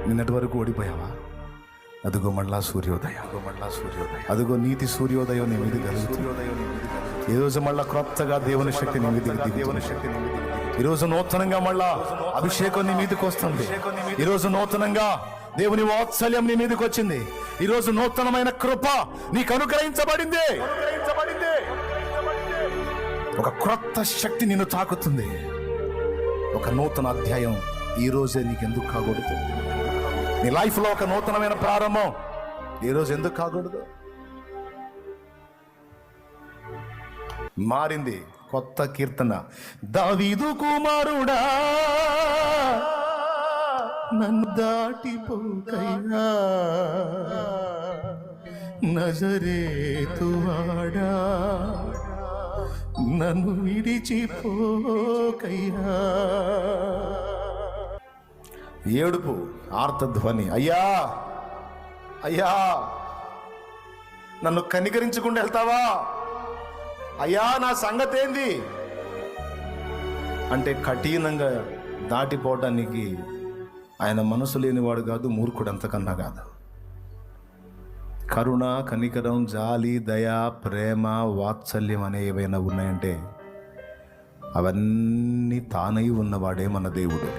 నిన్నటి వరకు ఓడిపోయావా? అదిగో మళ్ళా సూర్యోదయం, అదిగో నీతి సూర్యోదయం నీ మీద కలుగుతుంది. ఈరోజు మళ్ళా క్రొత్తగా దేవుని శక్తి నీ మీద ఈరోజు నూతనంగా మళ్ళా అభిషేకం నీ మీదకి వస్తుంది. ఈరోజు నూతనంగా దేవుని వాత్సల్యం నీ మీదకి వచ్చింది. ఈరోజు నూతనమైన కృప నీకు అనుగ్రహించబడింది. ఒక క్రొత్త శక్తి నిన్ను తాకుతుంది. ఒక నూతన అధ్యాయం ఈ రోజే నీకు ఎందుకు కాకూడదు? నీ లైఫ్లో ఒక నూతనమైన ప్రారంభం ఈ రోజు ఎందుకు కాకూడదు? మారింది. కొత్త కీర్తన. దావీదు కుమారుడా నన్ను దాటిపోకయ్యా, నజరేతువాడా నన్ను విడిచిపోకయ్యా. ఏడుపు, ఆర్తధ్వని. అయ్యా అయ్యా నన్ను కనికరించకుండా వెళ్తావా? అయ్యా నా సంగతి ఏంది అంటే కఠినంగా దాటిపోవటానికి ఆయన మనసు లేనివాడు కాదు, మూర్ఖుడు అంతకన్నా కాదు. కరుణ, కనికరం, జాలి, దయ, ప్రేమ, వాత్సల్యం అనే ఏవైనా ఉన్నాయంటే అవన్నీ తానై ఉన్నవాడే మన దేవుడు.